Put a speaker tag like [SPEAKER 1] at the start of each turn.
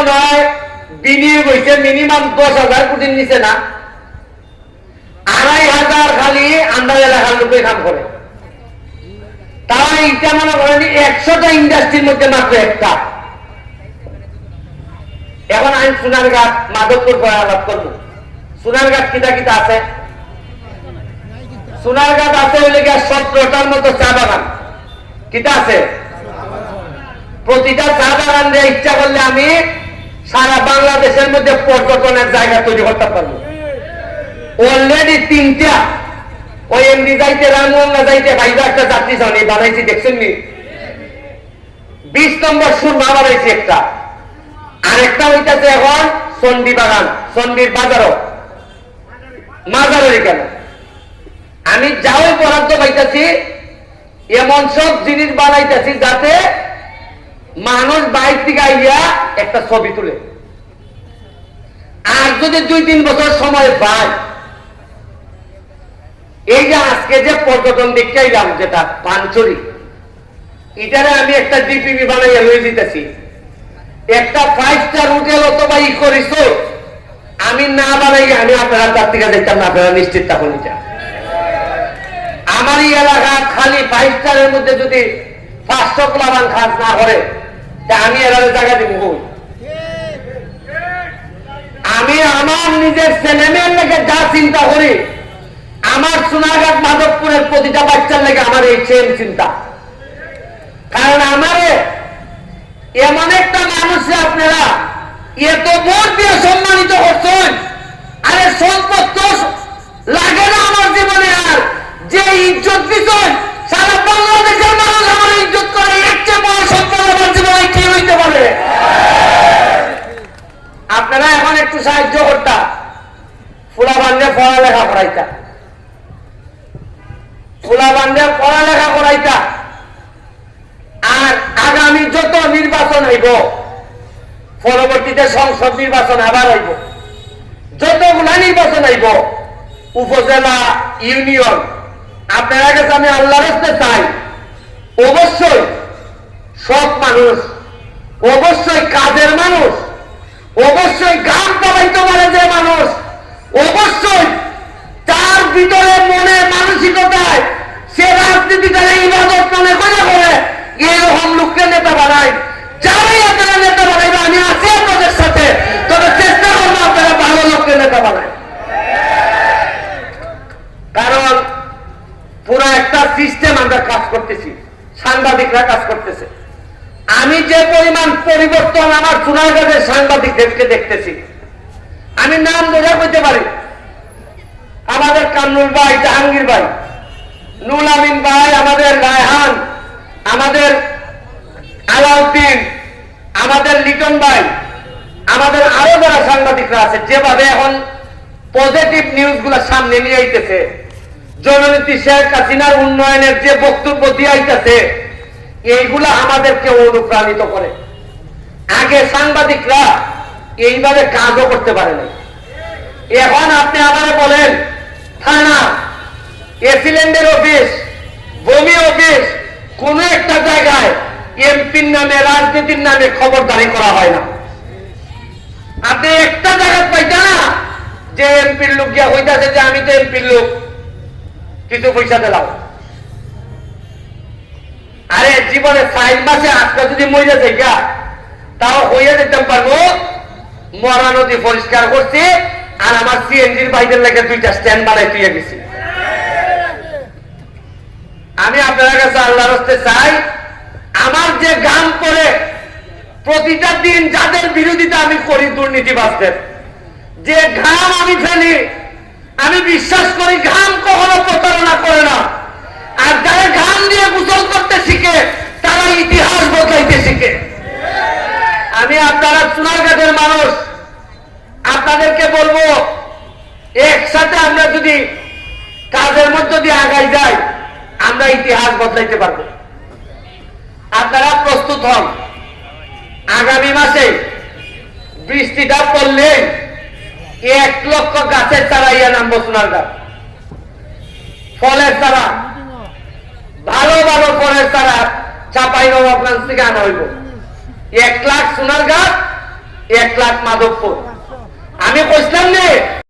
[SPEAKER 1] মনে হয় বিনিয়োগ হয়েছে মিনিমাম 10,000 কোটির নিচে না, 2,500 খালি আন্ডার এলাকার লোকে কাম করে। তারা এইটা মনে করেন 100টা ইন্ডাস্ট্রির মধ্যে মাত্র একটা। এখন আমি সোনারঘাট মাধবপুর আলাপ করবো। সোনারঘাট কিতা কিতা আছে? সোনারঘাট আছে হইলে গিয়া 17টার মতো চা বাগান। কিতা আছে? প্রতিটা চা বাগান দিয়ে ইচ্ছা করলে আমি সারা বাংলাদেশের মধ্যে পর্যটনের জায়গা তৈরি করতে পারবো। অলরেডি 3টা ওই এমডি যাইতে রামগঙ্গা যাইতে ভাইবা একটা যাত্রী জানি বানাইছি, দেখছেন নি? 20 নম্বর সুরমা বানাইছি একটা, আরেকটা হইতেছে এখন চন্ডী বাগান, চন্ডীর বাজারও মাজারের এখানে। আমি যাও বরাদ্দ পাইতেছি এমন সব জিনিস বানাইতেছি যাতে মানুষ বাইর থেকে আইয়া একটা ছবি তুলে। আর যদি 2-3 বছর সময় পায়, এই যে আজকে যে পর্যটন দেখতে আইলাম যেটা পাঞ্চরি, এটারে আমি একটা ডিপিপি বানাইয়া লয়ে যেতেছি। একটা 5 স্টার হোটেল অথবা ইকো রিসোর্ট আমি না বানাই আমি আপনারা তার থেকে দেখতাম না, আপনারা নিশ্চিত থাকুন। এটা আমার এই এলাকা খালি 5 স্টারের মধ্যে যদি 500 প্লাবান খাস না করে তা আমি এলাকা জায়গা দিব। আমি আমার নিজের ছেলেমেয়ের লেগে যা চিন্তা করি, আমার সোনারঘাট মাধবপুরের প্রতিটা বাচ্চার লেগে আমার এই সেম চিন্তা। কারণ আমারে এমন একটা মানুষে আপনারা এত ভোট দিয়ে সম্মানিত করছেন, আরে সম্পদ তো লাগে না আমার জীবনে। আর যে ইজ্জত দিচ্ছেন সারা বাংলাদেশের মানুষ আমার ইজ্জত করে, এর চেয়ে বড় সম্পদ আমার জীবনে কি হইতে পারে? আপনারা এখন একটু সাহায্য করতাম, ফুলা বান্ধে পড়ালেখা করাইতা, ফুলা বান্ধে পড়ালেখা করাইতা। আর আগামী যত নির্বাচন হইব, পরবর্তীতে সংসদ নির্বাচন আবার হইব, যতগুলা নির্বাচন হইব, উপজেলা ইউনিয়ন, আপনারা কাছে আমি আল্লাহর রাস্তায় চাই অবশ্যই সৎ মানুষ, অবশ্যই কাজের মানুষ, অবশ্যই গান চালাইতে পারে যে মানুষ, অবশ্যই তার ভিতরে মনে মানসিকতায় সে রাজনীতিটা ইবাদত মনে করে করে এরকম লোককে নেতা বানায়। যারাই আপনারা নেতা বানাইবে আমি আছি আপনাদের সাথে, তবে চেষ্টা করবো আপনারা ভালো লোককে নেতা বানায়। কারণ পুরো একটা সিস্টেম আমরা কাজ করতেছি, সাংবাদিকরা কাজ করতেছে। আমি যে পরিমাণ পরিবর্তন আমার সোনারঘাটের সাংবাদিকদেরকে দেখতেছি, আমি নাম ধরে বলতে পারি। আমাদের কামরুল ভাই, জাহাঙ্গীর ভাই, নুল আমিন ভাই, আমাদের রায়হান, আমাদের আলাউদ্দিন, আমাদের লিটন ভাই, আমাদের আরো যারা সাংবাদিকরা আছে, যেভাবে এখন পজিটিভ নিউজ গুলা সামনে নিয়ে আইতেছে, জননেত্রী শেখ হাসিনার উন্নয়নের যে বক্তব্য দিয়ে আইতেছে, এইগুলা আমাদেরকে অনুপ্রাণিত করে। আগে সাংবাদিকরা এইভাবে কাজও করতে পারে না। এখন আপনি আবার বলেন থানা, এসিল্যান্ডের অফিস, ভূমি অফিস, কোন একটা জায়গায় এমপির নামে, রাজনীতির নামে খবরদারি করা হয় না। আপনি একটা জায়গা পাইতেন না যে এমপির লোক গিয়া হইতেছে যে আমি তো এমপির লোক, কিছু পয়সা দিলাম। আরে জীবনে 5 মাসে আজকে যদি মরে যায় গা, তাও হইয়া যেতে পারবো মরা নদী পরিষ্কার করছি, আর আমার সিএনজির বাইরের লেগে 2টা স্ট্যান্ড বানাই তুই গেছি। আমি আপনার কাছে আল্লাহর রাস্তে চাই, আমার যে গান করে প্রতিটা দিন যাদের বিরোধিতা আমি করি, দুর্নীতিবাজদের যে ঘাম আমি ফেলি, আমি বিশ্বাস করি ঘাম কখনো প্রতারণা করে না। আর যারা ঘাম দিয়ে গোসল করতে শিখে তারা ইতিহাস বদলাইতে শিখে। আমি আপনারা সোনারঘাটের মানুষ, আপনাদেরকে বলবো একসাথে আমরা যদি কাজের মধ্য দিয়ে আগাই যাই, আমরা ইতিহাস বদলাইতে পারবো। আপনারা প্রস্তুত হন। আগামী মাসে বৃষ্টিটা পড়লে 1 লক্ষ গাছের চারা ইয়া নামবো সোনারঘাট। ফলের চারা, ভালো ভালো ফলের চারা চাপাইনবাবগঞ্জ থেকে আনা হইব। 1 লাখ সোনারঘাট, 1 লাখ মাধবপুর,